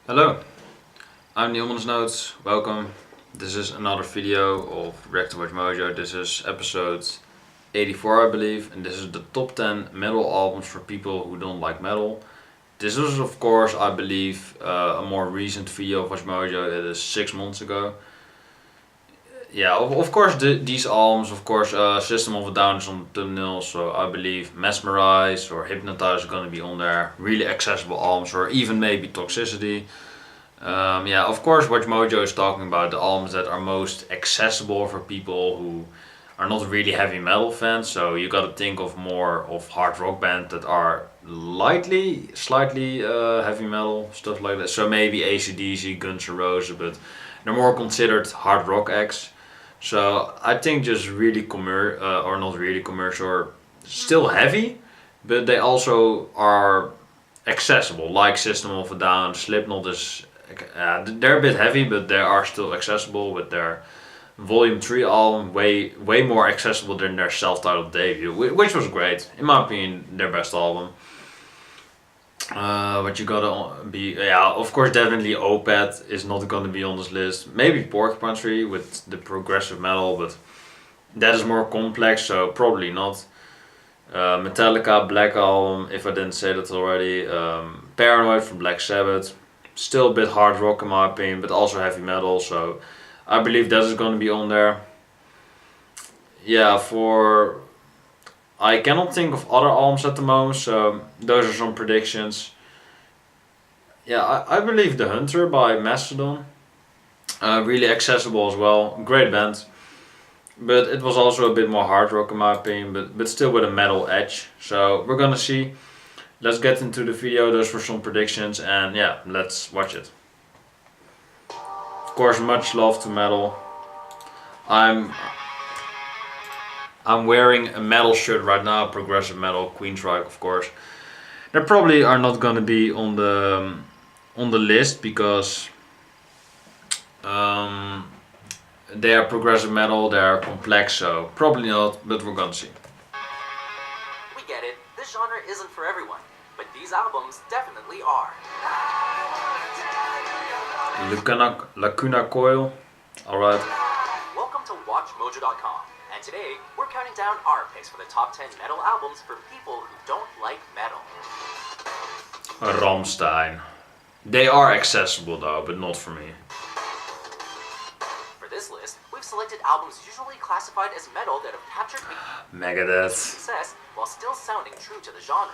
Hello, I'm Neil Notes. Welcome. This is another video of React to WatchMojo. This is episode 84, I believe, and this is the top 10 metal albums for people who don't like metal. This is, of course, I believe, a more recent video of WatchMojo. It is 6 months ago. Yeah, of course, these albums, of course, System of a Down is on the thumbnail, so I believe Mezmerize or Hypnotize are going to be on there. Really accessible albums, or even maybe Toxicity. Yeah, of course, WatchMojo is talking about the albums that are most accessible for people who are not really heavy metal fans. So you gotta think of more of hard rock bands that are slightly heavy metal, stuff like that. So maybe AC/DC, Guns N' Roses, but they're more considered hard rock acts. So I think just really or not really commercial, or still heavy, but they also are accessible, like System of a Down. Slipknot is they're a bit heavy, but they are still accessible with their Volume 3 album, way more accessible than their self-titled debut, which was great. In my opinion, their best album. But you gotta be, of course, definitely Opeth is not gonna be on this list. Maybe Porcupine Tree with the progressive metal, but that is more complex, so probably not. Metallica, Black Album, if I didn't say that already. Paranoid from Black Sabbath. Still a bit hard rock in my opinion, but also heavy metal, so I believe that is going to be on there. Yeah, I cannot think of other albums at the moment, so those are some predictions. Yeah, I believe The Hunter by Mastodon. Really accessible as well, great band. But it was also a bit more hard rock in my opinion, but still with a metal edge. So we're gonna see. Let's get into the video. Those were some predictions, and yeah, let's watch it. Of course, much love to metal. I'm wearing a metal shirt right now, progressive metal, Queensryche, of course. They probably are not gonna be on the list because they are progressive metal, they are complex, so probably not, but we're gonna see. We get it, this genre isn't for everyone, but these albums definitely are. Lacuna Coil, alright. Welcome to WatchMojo.com, and today we're counting down our picks for the top 10 metal albums for people who don't like metal. Rammstein. They are accessible though, but not for me. For this list, we've selected albums usually classified as metal that have captured Megadeth success while still sounding true to the genre.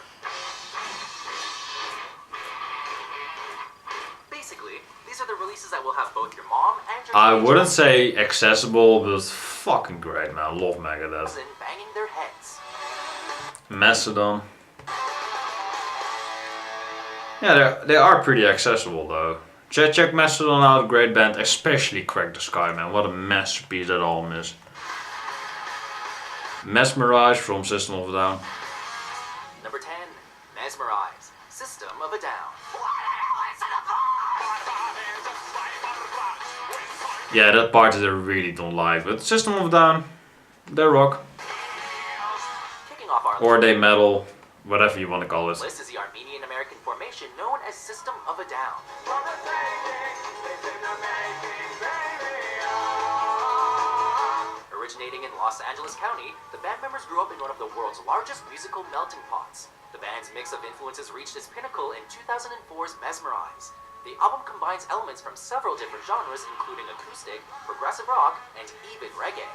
Basically, these are the releases that will have both your mom and your I wouldn't say accessible, but fucking great, man. I love Megadeth. Banging their heads. Mastodon. Yeah, they are pretty accessible though. Check Mastodon out, great band, especially Crack the Sky, man. What a masterpiece that album is. Mezmerize from System of a Down. Number 10, Mezmerize, System of a Down. Yeah, that part that I really don't like, but System of a Down, they rock. Kicking off our or they metal, whatever you want to call it. List is the Armenian-American formation known as System of a Down. Originating in Los Angeles County, the band members grew up in one of the world's largest musical melting pots. The band's mix of influences reached its pinnacle in 2004's Mezmerize. The album combines elements from several different genres, including acoustic, progressive rock, and even reggae.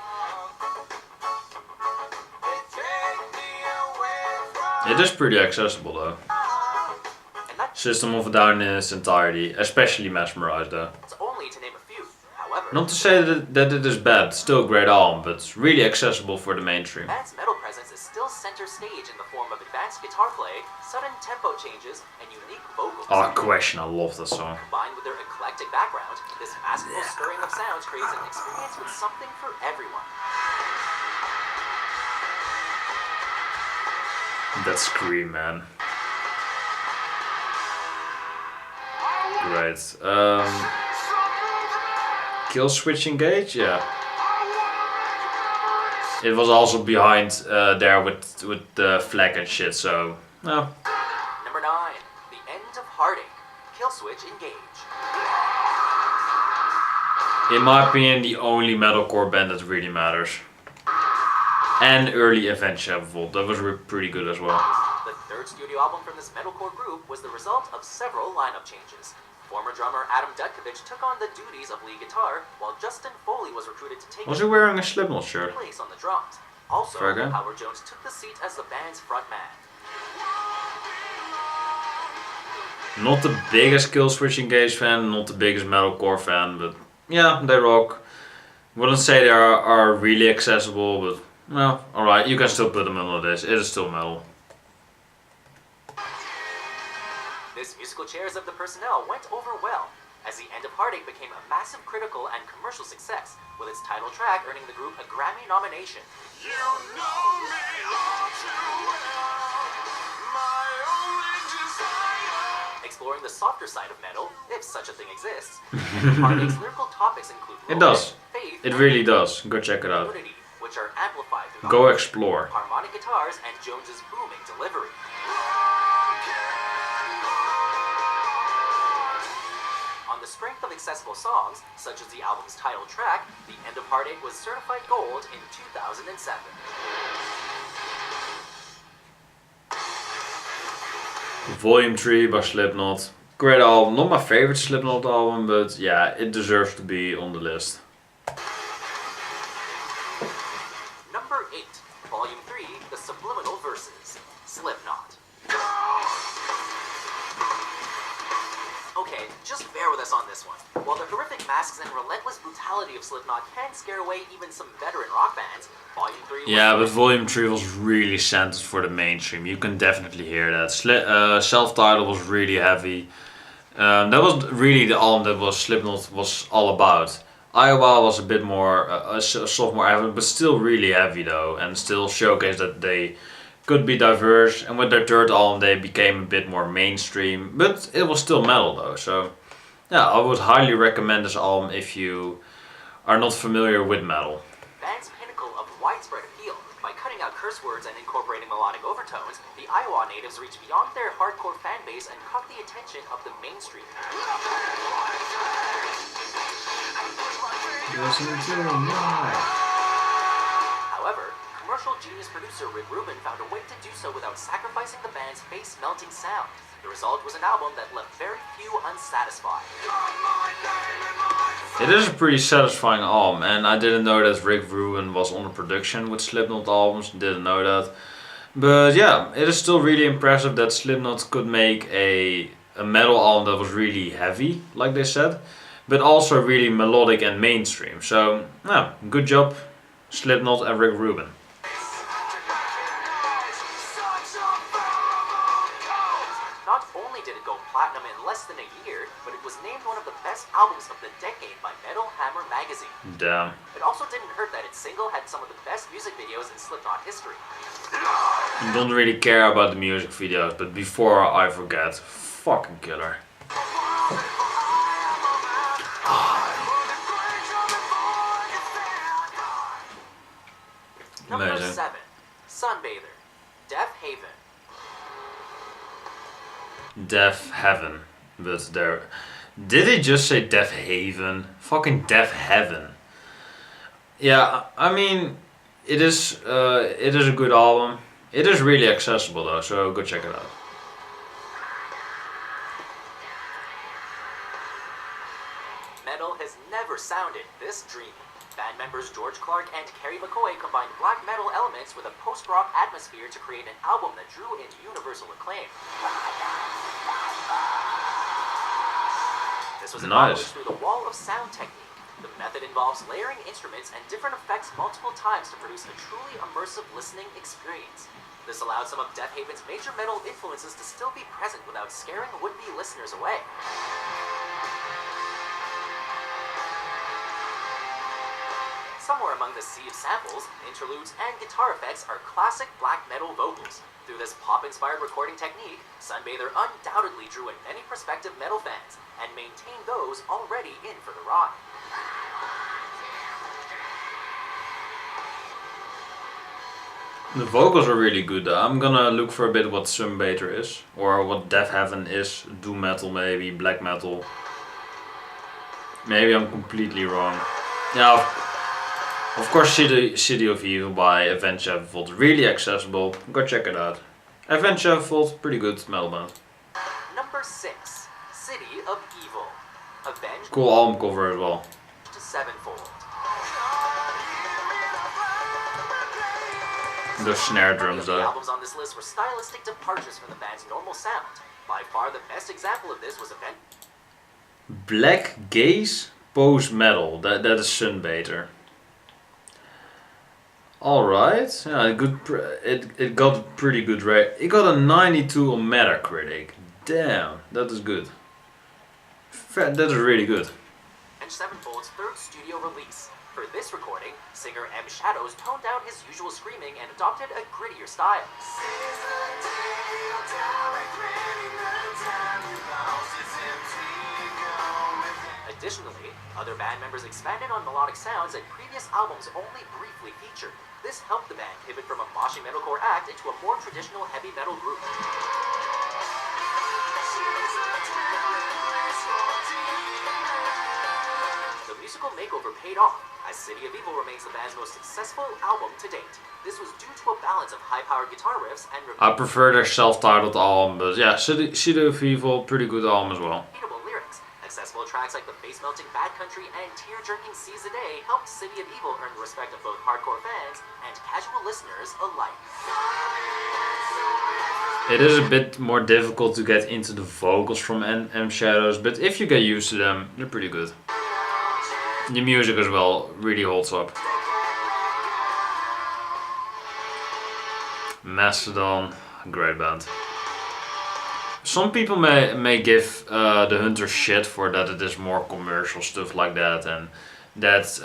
It is pretty accessible though. System of a Down in its entirety, especially Mezmerize though. It's only to name a few. However, not to say that it is bad, still a great album, but it's really accessible for the mainstream. The band's metal presence is still center stage in the form of advanced guitar play, sudden tempo changes, and unique vocals. Oh, Question, I love that song. Combined with their eclectic background, this masterful stirring of sounds creates an experience with something for everyone. That scream, man. Great. Killswitch Engage, yeah. It was also behind there with the flag and shit, so no. Number 9, The End of Heartache, Killswitch. Killswitch Engage. In my opinion, the only metalcore band that really matters. And early Avenged Sevenfold, that was pretty good as well. The third studio album from this metalcore group was the result of several lineup changes. Former drummer Adam Dutkovich took on the duties of lead guitar, while Justin Foley was recruited to take Was he wearing a Slipknot shirt? place on the drums. Also, Fair Howard Jones took the seat as the band's frontman. Not the biggest Killswitch Engage fan, not the biggest metalcore fan, but yeah, they rock. Wouldn't say they are really accessible, but well, alright, you can still put them on this. It is still metal. This musical chairs of the personnel went over well, as the end of Heartache became a massive critical and commercial success, with its title track earning the group a Grammy nomination. You know me all too well, my only desire. Exploring the softer side of metal, if such a thing exists, Heartache's lyrical topics include It does. faith, It really does. Go check it out. unity, which are amplified through Go explore. harmonic guitars and Jones's booming delivery. On the strength of accessible songs, such as the album's title track, The End of Heartache was certified gold in 2007. Volume 3 by Slipknot. Great album. Not my favorite Slipknot album, but yeah, it deserves to be on the list. Number 8, Volume 3, The Subliminal Verses, Slipknot. Okay, just bear with us on this one. While the horrific masks and relentless brutality of Slipknot can scare away even some veteran rock bands, Volume 3 was... Yeah, but Volume 3 was really centered for the mainstream. You can definitely hear that. Self-titled was really heavy. That was really the album that Slipknot was all about. Iowa was a bit more, a sophomore album, but still really heavy though. And still showcased that they could be diverse. And with their third album they became a bit more mainstream. But it was still metal though. So yeah, I would highly recommend this album if you are not familiar with metal. Band's pinnacle of widespread appeal. By cutting out curse words and incorporating melodic overtones, the Iowa natives reached beyond their hardcore fan base and caught the attention of the mainstream. However, commercial genius producer Rick Rubin found a way to do so without sacrificing the band's face-melting sound. The result was an album that left very few unsatisfied. It is a pretty satisfying album, and I didn't know that Rick Rubin was on the production with Slipknot albums, didn't know that. But yeah, it is still really impressive that Slipknot could make a metal album that was really heavy, like they said, but also really melodic and mainstream. So yeah, good job Slipknot and Rick Rubin. Not only did it go platinum in less than a year, but it was named one of the best albums of the decade by Metal Hammer magazine. Damn. It also didn't hurt that its single had some of the best music videos in Slipknot history. I don't really care about the music videos, but before I forget, fucking killer. Number Amazing. 7, Sunbather, Deafhaven. Deafhaven, but there. Did they just say Deafhaven? Fucking Deafhaven. Yeah, I mean, it is a good album. It is really accessible though, so go check it out. Metal has never sounded this dreamy. Band members George Clark and Kerry McCoy combined black metal elements with a post-rock atmosphere to create an album that drew in universal acclaim. This was accomplished through the wall of sound technique. The method involves layering instruments and different effects multiple times to produce a truly immersive listening experience. This allowed some of Deafhaven's major metal influences to still be present without scaring would-be listeners away. Somewhere among the sea of samples, interludes, and guitar effects are classic black metal vocals. Through this pop-inspired recording technique, Sunbather undoubtedly drew in many prospective metal fans, and maintained those already in for the ride. The vocals are really good though. I'm gonna look for a bit what Sunbather is. Or what Deafhaven is. Doom metal maybe, black metal. Maybe I'm completely wrong. Yeah, of course City of Evil by Avenged Sevenfold. Really accessible. Go check it out. Avenged Sevenfold, pretty good metal band. Number 6. City of Evil. Avenged Cool album cover as well. to Sevenfold. The snare Many of drums the though. albums on this list were stylistic departures from the band's normal sound. By far the best example of this was Avenged. Black gaze post metal. That is Sunbather. All right. Yeah, good. It got pretty good rate. It got a 92 on Metacritic. Damn, that is good. That is really good. And Sevenfold's third studio release. For this recording, singer M. Shadows toned down his usual screaming and adopted a grittier style. Additionally, other band members expanded on melodic sounds that previous albums only briefly featured. This helped the band pivot from a moshy metalcore act into a more traditional heavy metal group. The musical makeover paid off, as City of Evil remains the band's most successful album to date. This was due to a balance of high-powered guitar riffs and I prefer their self-titled album, but yeah, City of Evil, pretty good album as well. repeatable lyrics. Accessible tracks like the face-melting Bad Country and tear-jerking Seize the Day helped City of Evil earn the respect of both hardcore fans and casual listeners alike. It is a bit more difficult to get into the vocals from M Shadows, but if you get used to them, they're pretty good. The music as well really holds up. Mastodon, great band. Some people may give the Hunter shit for that it is more commercial stuff like that, and that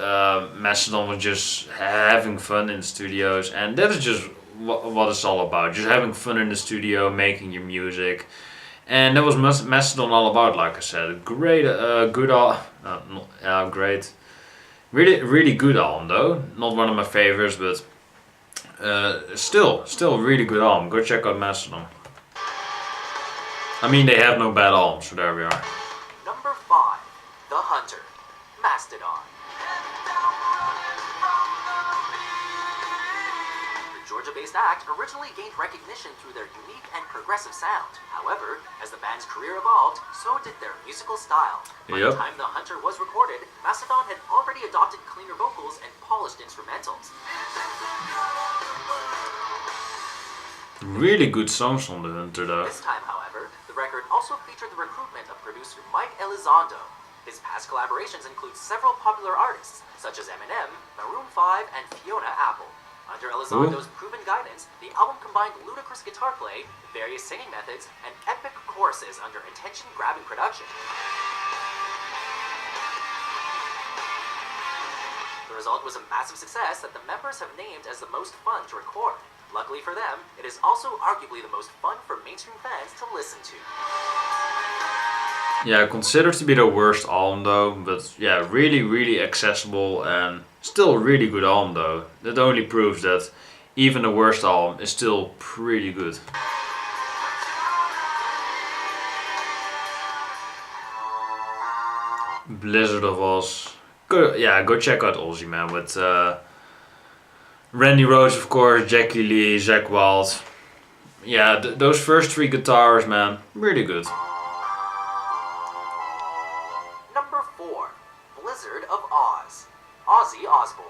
Mastodon was just having fun in the studios, and that is just what it's all about. Just having fun in the studio, making your music. And that was Mastodon all about, like I said. Great, great. Really good album though. Not one of my favorites, but still really good album. Go check out Mastodon. I mean, they have no bad albums, so there we are. Number 5. The Hunter. Mastodon. The Georgia-based act originally gained recognition through their unique and progressive sound. However, as the band's career evolved, so did their musical style. By the time The Hunter was recorded, Mastodon had already adopted cleaner vocals and polished instrumentals. Really good songs on the Hunter though. This time, however, the record also featured the recruitment of producer Mike Elizondo. His past collaborations include several popular artists, such as Eminem, Maroon 5, and Fiona Apple. Under Elizondo's proven guidance, the album combined ludicrous guitar play, various singing methods, and epic choruses under attention-grabbing production. The result was a massive success that the members have named as the most fun to record. Luckily for them, it is also arguably the most fun for mainstream fans to listen to. Yeah, considered to be the worst album though, but yeah, really accessible and still a really good album though. That only proves that even the worst album is still pretty good. Blizzard of Oz. Go check out Ozzy, man, with Randy Rhoads, of course, Jackie Lee, Zakk Wylde. Yeah, those first 3 guitars, man, really good. Number 4. Blizzard of Oz. Ozzy Osbourne.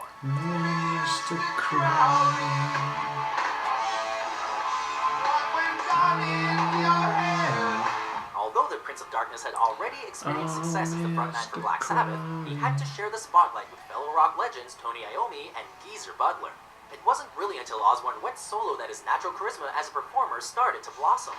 Although the Prince of Darkness had already experienced success as the frontman for Black Sabbath, he had to share the spotlight with fellow rock legends Tony Iommi and Geezer Butler. It wasn't really until Osbourne went solo that his natural charisma as a performer started to blossom.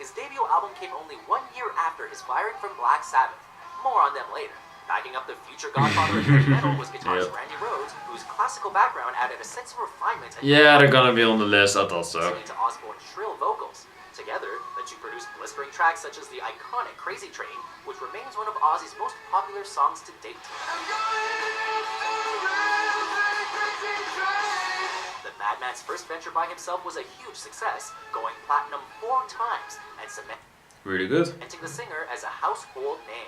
His debut album came only 1 year after his firing from Black Sabbath. More on them later. Backing up the future godfather of heavy metal was guitarist Randy Rhoads, whose classical background added a sense of refinement and yeah, they're gonna be on the list, I thought so. to Osbourne's shrill vocals. Together, the two produced Bliss featuring tracks such as the iconic Crazy Train, which remains one of Ozzy's most popular songs to date. The Madman's first venture by himself was a huge success, going platinum 4 times and really good. cementing the singer as a household name.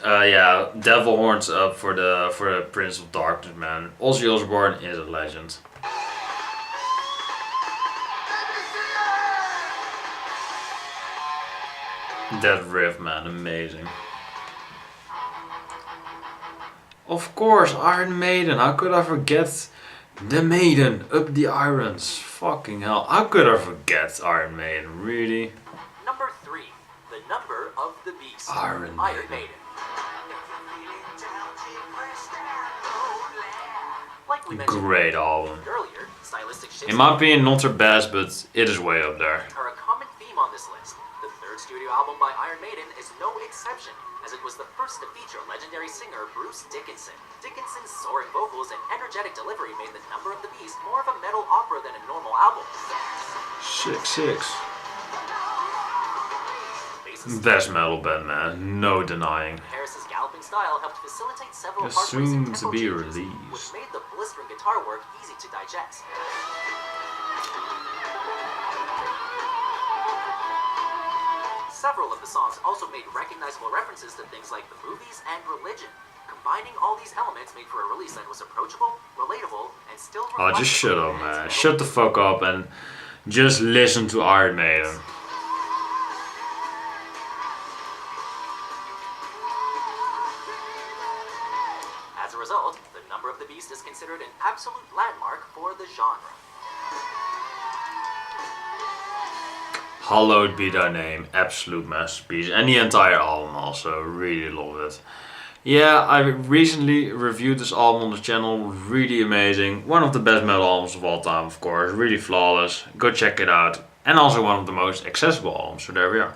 Yeah, devil horns up for the Prince of Darkness, man. Ozzy Osbourne is a legend. That riff, man, amazing. Of course, Iron Maiden. How could I forget the Maiden up the irons? Fucking hell, how could I forget Iron Maiden? Really? Number 3, The Number of the Beast. Iron Maiden. Like we mentioned Great album. earlier, stylistic shifts In my opinion, not their best, but it is way up there. are a common theme on this list. The third studio album by Iron Maiden is no exception, as it was the first to feature legendary singer Bruce Dickinson. Dickinson's soaring vocals and energetic delivery made The Number of the Beast more of a metal opera than a normal album. 6'6". Bassist Best metal band, man. No denying. Harris's galloping style helped facilitate several Is heart-racing soon to tempo be changes, released. which made the blistering guitar work easy to digest. Several of the songs also made recognizable references to things like the movies and religion. Combining all these elements made for a release that was approachable, relatable, and still Oh, just reflective shut of up, the band's man. metal Shut the fuck up and just listen to Iron Maiden. As a result, The Number of the Beast is considered an absolute landmark for the genre. Hallowed be thy name, absolute masterpiece. And the entire album also, really love it. Yeah, I recently reviewed this album on the channel, really amazing. One of the best metal albums of all time, of course, really flawless. Go check it out. And also one of the most accessible albums, so there we are.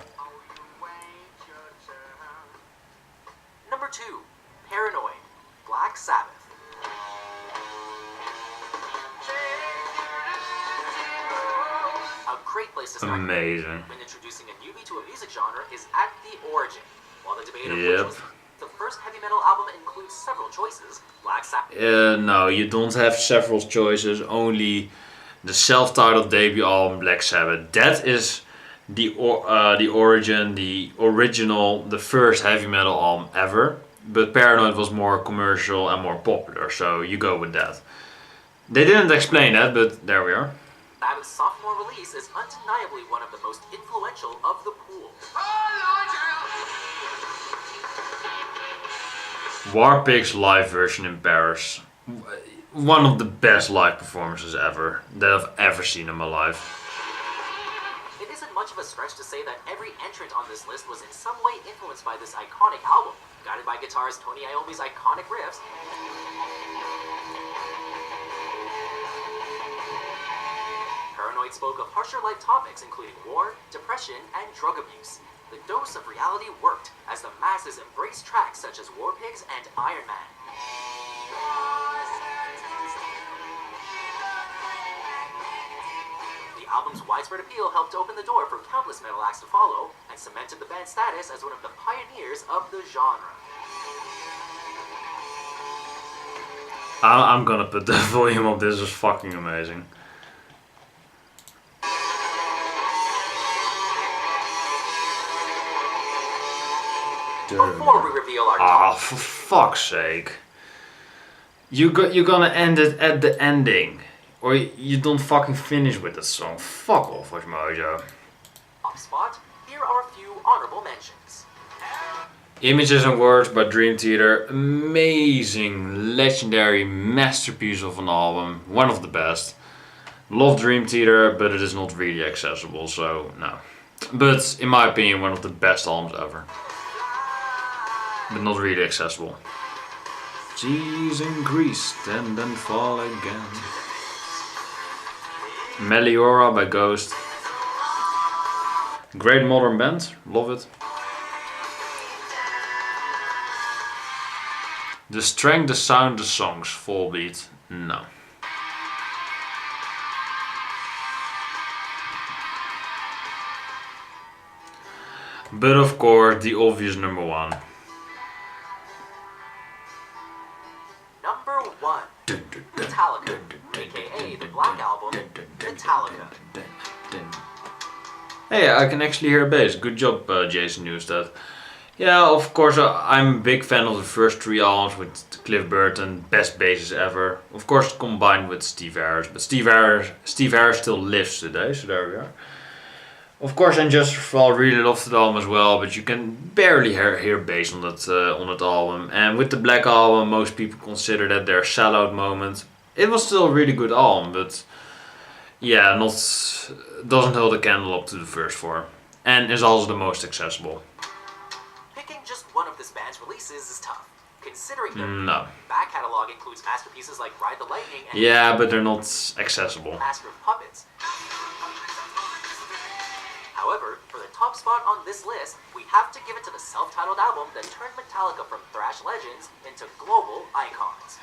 Number 2, Paranoid, Black Sabbath. A great place to start Amazing. when introducing a newbie to a music genre is at the origin. While the debate of which Yep. was the first heavy metal album includes several choices, Black Sabbath No, you don't have several choices, only the self-titled debut album Black Sabbath. That is the origin, the original, the first heavy metal album ever. But Paranoid was more commercial and more popular, so you go with that. They didn't explain that, but there we are. Sabbath's sophomore release is undeniably one of the most influential of the pool. Warpig's live version in Paris. One of the best live performances ever that I've ever seen in my life. It isn't much of a stretch to say that every entrant on this list was in some way influenced by this iconic album, guided by guitarist Tony Iommi's iconic riffs. Paranoid spoke of harsher life topics including war, depression, and drug abuse. The dose of reality worked as the masses embraced tracks such as War Pigs and Iron Man. The album's widespread appeal helped open the door for countless metal acts to follow and cemented the band's status as one of the pioneers of the genre. I'm gonna put the volume up, this is fucking amazing. Before we reveal our Ah, top, for fuck's sake. You're gonna end it at the ending. Or you don't fucking finish with the song. Fuck off, WatchMojo. top spot, here are a few honorable mentions. Images and Words by Dream Theater. Amazing, legendary masterpiece of an album. One of the best. Love Dream Theater, but it is not really accessible, so no. But in my opinion, one of the best albums ever. But not really accessible. Seas increase and then fall again. Meliora by Ghost. Great modern band, love it. The strength, the sound, the songs, Volbeat, no. But of course, the obvious number one. Number 1. Metallica, aka the Black Album, Metallica. Hey, I can actually hear bass. Good job, Jason Newsted. Yeah, of course, I'm a big fan of the first 3 albums with Cliff Burton, best bassist ever. Of course, combined with Steve Harris, but Steve Harris still lives today, so there we are. Of course, and Justified really loved the album as well, but you can barely hear bass on that album. And with the Black Album, most people consider that their sellout moment. It was still a really good album, but yeah, doesn't hold a candle up to the first 4, and is also the most accessible. Picking just one of this band's releases is tough, considering their No. back catalog includes masterpieces like Ride the Lightning and Yeah, but they're not accessible. Master of Puppets. However, for the top spot on this list, we have to give it to the self-titled album that turned Metallica from thrash legends into global icons.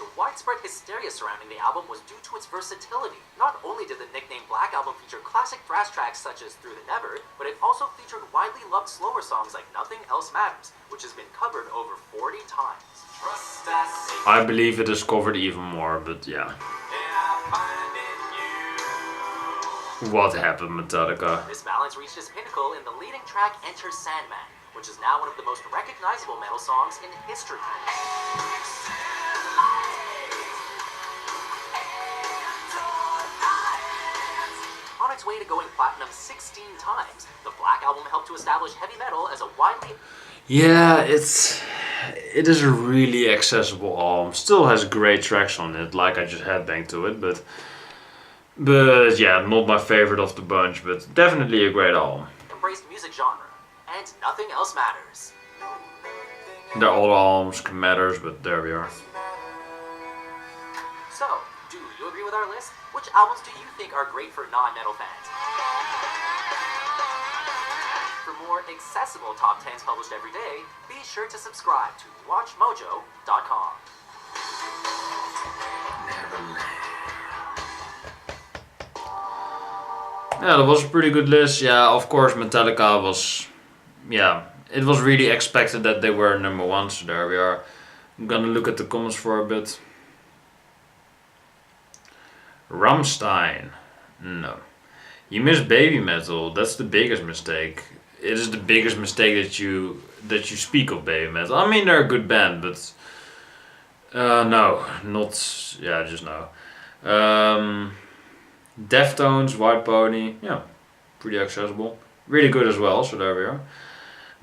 The widespread hysteria surrounding the album was due to its versatility. Not only did the nickname Black Album feature classic thrash tracks such as Through the Never, but it also featured widely loved slower songs like Nothing Else Matters, which has been covered over 40 times. I believe it is covered even more, but yeah. What happened, Metallica? This balance reached its pinnacle in the leading track Enter Sandman, which is now one of the most recognizable metal songs in history. On its way to going platinum 16 times, the Black Album helped to establish heavy metal as a widely... Yeah, it is a really accessible album. Still has great tracks on it, like I just headbanged to it, but yeah, not my favorite of the bunch, but definitely a great album. embraced music genre, and Nothing Else Matters. Their other albums matters, but there we are. So, do you agree with our list? Which albums do you think are great for non-metal fans? For more accessible top 10s published every day, be sure to subscribe to WatchMojo.com. Yeah, that was a pretty good list. Yeah, of course Metallica was... Yeah, it was really expected that they were number 1, so there we are. I'm gonna look at the comments for a bit. Rammstein. No. You missed Baby Metal. That's the biggest mistake. It is the biggest mistake that you speak of Baby Metal. I mean, they're a good band, but no, not... Yeah, just no. Deftones, White Pony. Yeah, pretty accessible. Really good as well, so there we are.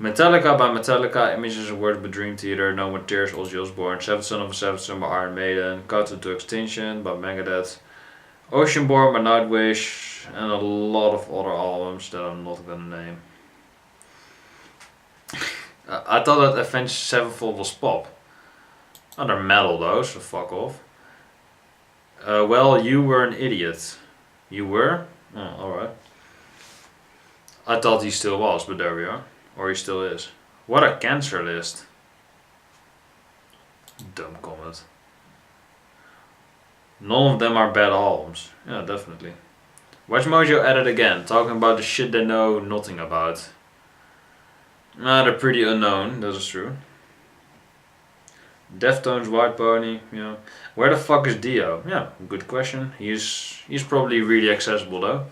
Metallica by Metallica, Images and Words by Dream Theater, No More Tears, Ozzy Osbourne, Seventh Son of a Seventh Son by Iron Maiden, Cut to Extinction by Megadeth, Oceanborn by Nightwish, and a lot of other albums that I'm not gonna name. I thought that Avenged Sevenfold was pop. Oh, they're metal though, so fuck off. Well, you were an idiot. You were? Oh, alright. I thought he still was, but there we are. Or he still is. What a cancer list. Dumb comment. None of them are bad albums. Yeah, definitely. WatchMojo at it again, talking about the shit they know nothing about. Nah, they're pretty unknown, that is true. Deftones, White Pony, yeah. Where the fuck is Dio? Yeah, good question. He's probably really accessible though.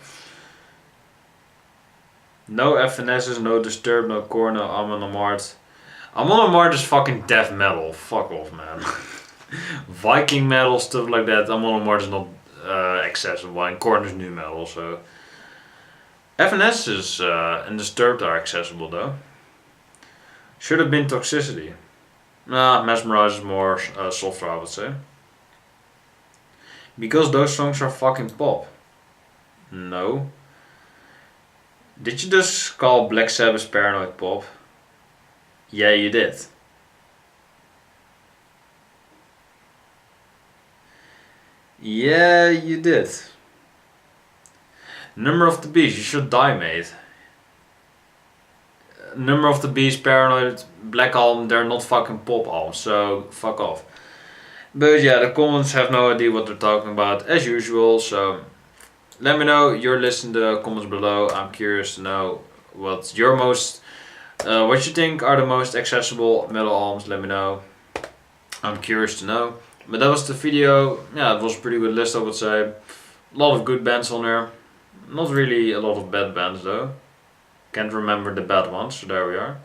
No FNS's, no Disturbed, no Core, no Amon Amarth. Amon Amarth is fucking death metal. Fuck off, man. Viking metal, stuff like that. Amon Amarth is not accessible, and Korn is new metal, so... FNS's and Disturbed are accessible though. Should have been Toxicity. Nah, Mezmerize is more softer, I would say. Because those songs are fucking pop. No. Did you just call Black Sabbath Paranoid pop? Yeah, you did. Yeah, you did. Number of the Beast, you should die, mate. Number of the Beast, Paranoid, Black Album, they're not fucking pop albums, so fuck off. But yeah, the comments have no idea what they're talking about as usual. So let me know your list in the comments below. I'm curious to know what your what you think are the most accessible metal albums. Let me know. I'm curious to know. But that was the video. Yeah, it was a pretty good list, I would say. A lot of good bands on there. Not really a lot of bad bands though. Can't remember the bad ones, so there we are.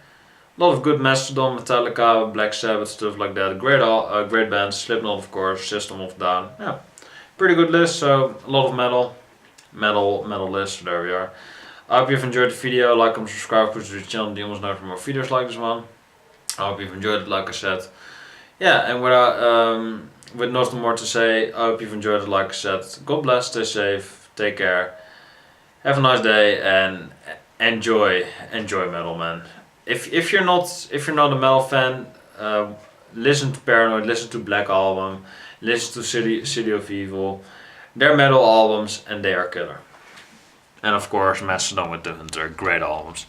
A lot of good Mastodon, Metallica, Black Sabbath, stuff like that. Great bands. Slipknot, of course. System of a Down. Yeah, pretty good list. So a lot of metal list. So there we are. I hope you've enjoyed the video. Like, comment, subscribe, push to the channel. The almost know for more videos like this one. I hope you've enjoyed it. Like I said. Yeah, and with nothing more to say, I hope you've enjoyed it. Like I said, God bless, stay safe, take care, have a nice day, and enjoy metal, man. If you're not a metal fan, listen to Paranoid, listen to Black Album, listen to City of Evil. They're metal albums and they are killer. And of course, Mastodon with the Hunter, great albums.